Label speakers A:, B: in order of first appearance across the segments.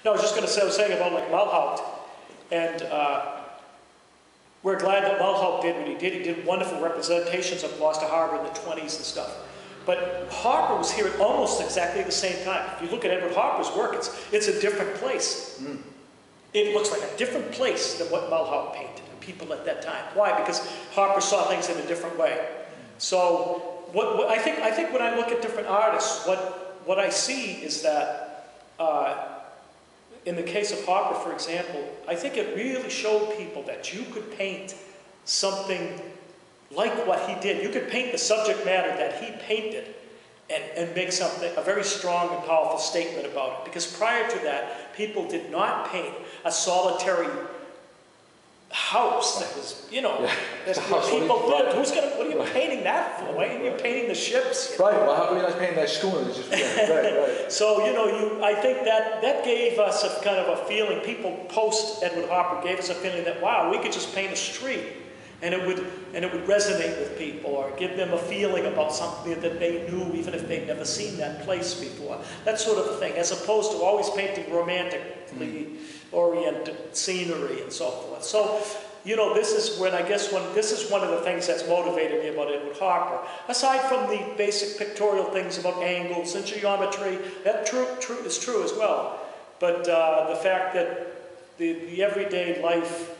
A: No, I was just going to say, I was saying about like Mulhaupt, and we're glad that Mulhaupt did what he did. He did wonderful representations of Gloucester Harbor in the 20s and stuff. But Harper was here at almost exactly the same time. If you look at Edward Harper's work, it's a different place. Mm. It looks like a different place than what Mulhaupt painted, and people at that time. Why? Because Harper saw things in a different way. So I think when I look at different artists, what I see is that in the case of Harper, for example, I think it really showed people that you could paint something like what he did. You could paint the subject matter that he painted and make something, a very strong and powerful statement about it. Because prior to that, people did not paint a solitary house that was, you know, that people lived. What are you painting that for? Why are you painting the ships?
B: Right, well, how come you're not painting that schooner? Just, right.
A: So, you know, I think that gave us a kind of a feeling, people post Edward Harper gave us a feeling that, wow, we could just paint a street and it would resonate with people or give them a feeling about something that they knew even if they'd never seen that place before. That sort of a thing, as opposed to always painting romantically oriented scenery and so forth. So, you know, this is one of the things that's motivated me about Edward Harper. Aside from the basic pictorial things about angles and geometry, that is true as well. But the fact that the everyday life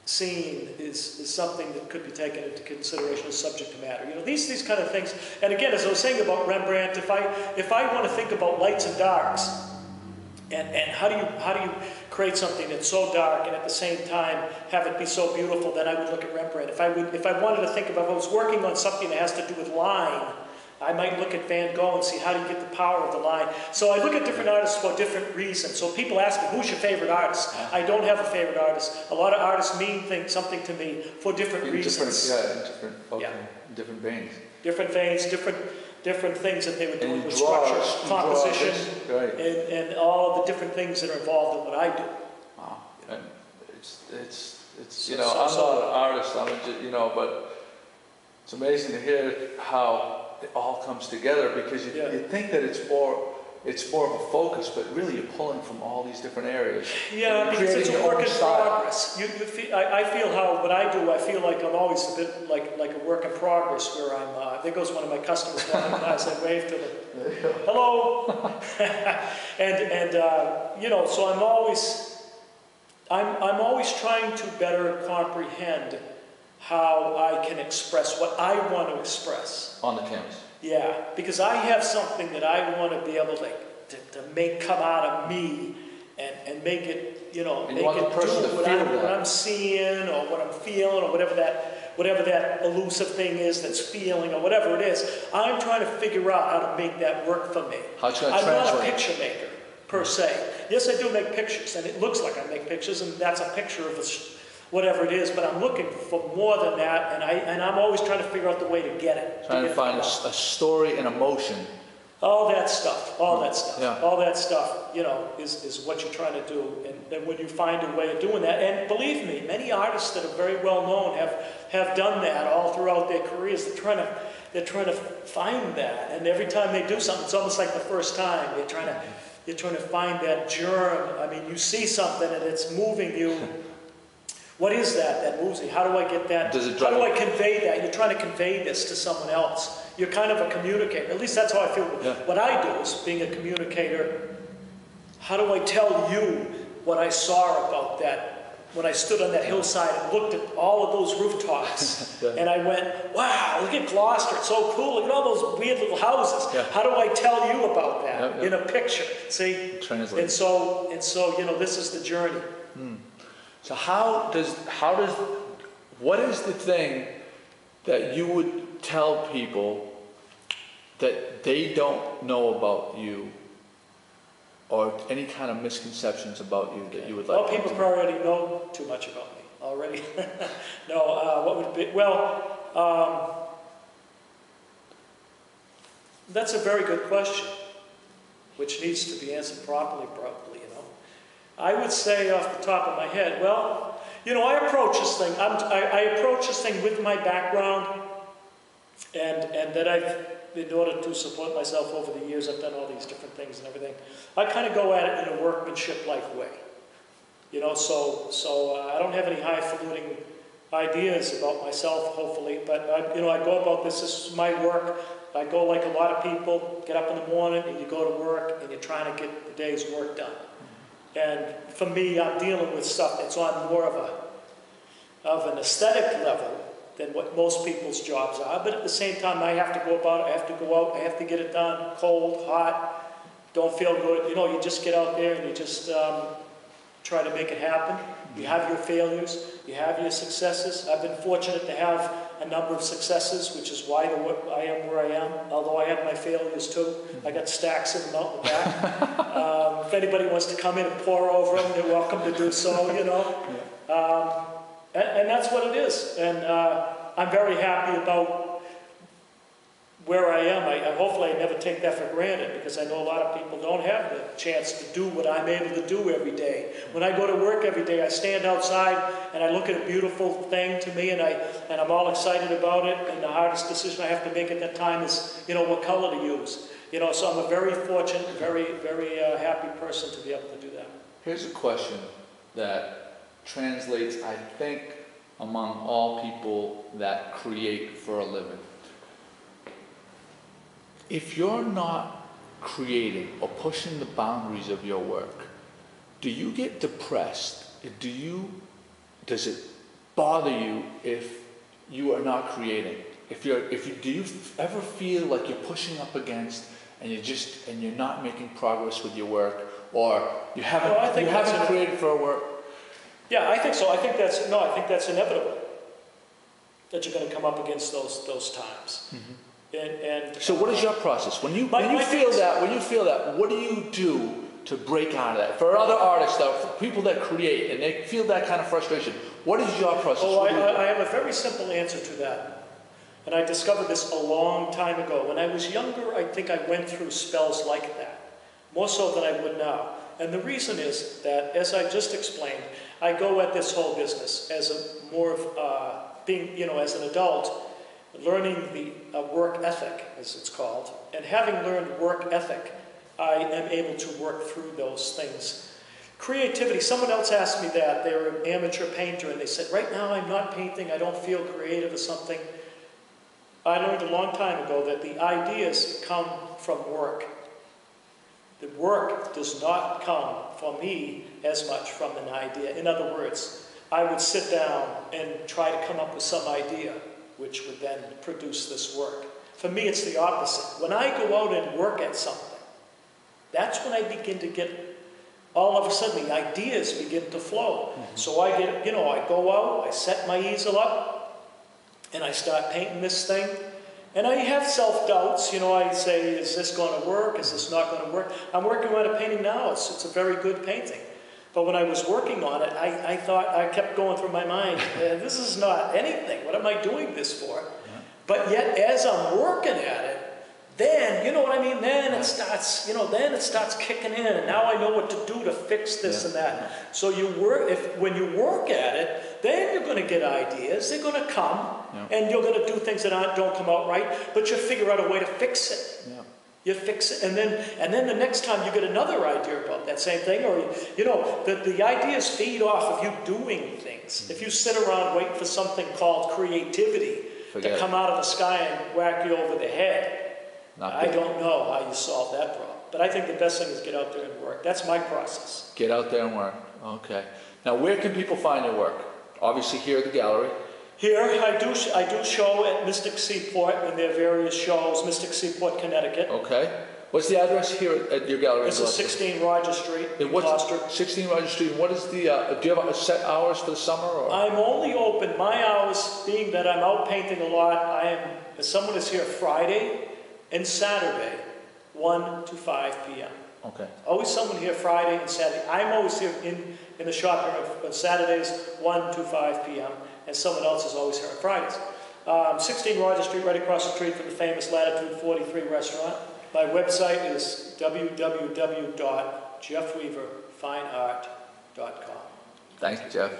A: scene is something that could be taken into consideration as subject matter. You know, these kind of things. And again, as I was saying about Rembrandt, if I want to think about lights and darks, and how do you create something that's so dark and at the same time have it be so beautiful, then I would look at Rembrandt. If I wanted to think of, if I was working on something that has to do with line, I might look at Van Gogh and see how do you get the power of the line. So I look at different artists for different reasons. So people ask me, who's your favorite artist? I don't have a favorite artist. A lot of artists mean something to me for different reasons.
B: Different veins.
A: Different veins, different things that they would do with structure, composition, and all of the different things that are involved in what I do.
B: Wow. And it's you know, I'm not an artist, but it's amazing to hear how it all comes together, because you think that it's more of a focus, but really you're pulling from all these different areas.
A: Yeah, because it's a work in progress. I feel how what I do, I feel like I'm always a bit like a work in progress, where I'm, there goes one of my customers as I wave to them, hello, and you know, so I'm always trying to better comprehend how I can express what I want to express.
B: On the canvas.
A: Yeah, because I have something that I want to be able to make come out of me and make it, you know,
B: and
A: make it do what I'm seeing or what I'm feeling or whatever that elusive thing is that's feeling or whatever it is. I'm trying to figure out how to make that work for me.
B: How's it going to translate?
A: I'm not a picture maker, per se. Yes, I do make pictures, and it looks like I make pictures, and that's a picture of whatever it is, but I'm looking for more than that, and I'm always trying to figure out the way to get it.
B: Trying to find a story and emotion.
A: All that stuff,
B: yeah.
A: all that stuff, you know, is what you're trying to do. And when you find a way of doing that, and believe me, many artists that are very well known have done that all throughout their careers. They're trying to find that, and every time they do something, it's almost like the first time. They're trying to find that germ. I mean, you see something and it's moving you. What is that moves me? How do I get that? How do I convey that? You're trying to convey this to someone else. You're kind of a communicator. At least that's how I feel. Yeah. What I do is being a communicator. How do I tell you what I saw about that when I stood on that hillside and looked at all of those rooftops? Yeah. And I went, wow, look at Gloucester. It's so cool. Look at all those weird little houses. Yeah. How do I tell you about that in a picture? See?
B: Translate.
A: And so, you know, this is the journey.
B: So what is the thing that you would tell people that they don't know about you, or any kind of misconceptions about you that you would like to?
A: Well, people probably already know too much about me already. No, what would be, well, that's a very good question, which needs to be answered properly, probably, you know. I would say off the top of my head, well, you know, I approach this thing with my background, and that in order to support myself over the years, I've done all these different things and everything. I kind of go at it in a workmanship-like way. You know, so I don't have any highfalutin ideas about myself, hopefully, but you know, I go about this is my work. I go like a lot of people, get up in the morning and you go to work and you're trying to get the day's work done. And for me, I'm dealing with stuff that's on more of an aesthetic level than what most people's jobs are, but at the same time, I have to go about it, I have to go out, I have to get it done, cold, hot, don't feel good. You know, you just get out there and you just try to make it happen. You have your failures, you have your successes. I've been fortunate to have a number of successes, which is why I am where I am, although I have my failures too. I got stacks of them out in the back. If anybody wants to come in and pour over them, they're welcome to do so, you know. And that's what it is. And I'm very happy about where I am. Hopefully I never take that for granted, because I know a lot of people don't have the chance to do what I'm able to do every day. When I go to work every day, I stand outside and I look at a beautiful thing to me, and I'm all excited about it, and the hardest decision I have to make at that time is, you know, what color to use. You know, so I'm a very fortunate, very, very happy person to be able to do that.
B: Here's a question that translates, I think, among all people that create for a living. If you're not creating or pushing the boundaries of your work, do you get depressed? Does it bother you if you are not creating? Do you ever feel like you're pushing up against and you're not making progress with your work, or you haven't created for a work?
A: Yeah, I think so. I think that's inevitable, that you're going to come up against those times. Mm-hmm.
B: So what is your process? When you feel that, what do you do to break out of that? For other artists, for people that create and they feel that kind of frustration, what is your process?
A: Oh, I have a very simple answer to that. And I discovered this a long time ago. When I was younger, I think I went through spells like that, more so than I would now. And the reason is that, as I just explained, I go at this whole business as being, you know, as an adult, learning the work ethic, as it's called. And having learned work ethic, I am able to work through those things. Creativity, someone else asked me that. They were an amateur painter, and they said, right now I'm not painting, I don't feel creative or something. I learned a long time ago that the ideas come from work. The work does not come for me as much from an idea. In other words, I would sit down and try to come up with some idea, which would then produce this work. For me, it's the opposite. When I go out and work at something, that's when I begin to get, all of a sudden, the ideas begin to flow. Mm-hmm. So I get, you know, I go out, I set my easel up, and I start painting this thing. And I have self-doubts, you know, I say, is this going to work? Is this not going to work? I'm working on a painting now. It's a very good painting. But when I was working on it, I thought, I kept going through my mind, this is not anything. What am I doing this for? Yeah. But yet, as I'm working at it, then, you know what I mean? Then it starts, you know, then it starts kicking in. And now I know what to do to fix this and that. So you work, when you work at it, then you're going to get ideas. They're going to come, and you're going to do things that don't come out right. But you figure out a way to fix it. Yeah. You fix it, and then the next time you get another idea about that same thing, or you know, the ideas feed off of you doing things. If you sit around waiting for something called creativity to come out of the sky and whack you over the head, I don't know how you solve that problem. But I think the best thing is get out there and work. That's my process.
B: Get out there and work. Okay. Now, where can people find your work? Obviously, here at the gallery.
A: Here, I do show at Mystic Seaport when there are various shows, Mystic Seaport, Connecticut.
B: Okay. What's the address here at your gallery?
A: This is 16 Roger Street in Gloucester. 16
B: Roger Street. And what is the, do you have set hours for the summer? Or?
A: I'm only open, my hours being that I'm out painting a lot, someone is here Friday and Saturday, 1 to 5 p.m.
B: Okay.
A: Always someone here Friday and Saturday. I'm always here in the shop here on Saturdays, 1 to 5 p.m. And someone else is always here on Fridays. 16 Roger Street, right across the street from the famous Latitude 43 restaurant. My website is www.jeffweaverfineart.com.
B: Thanks, Jeff.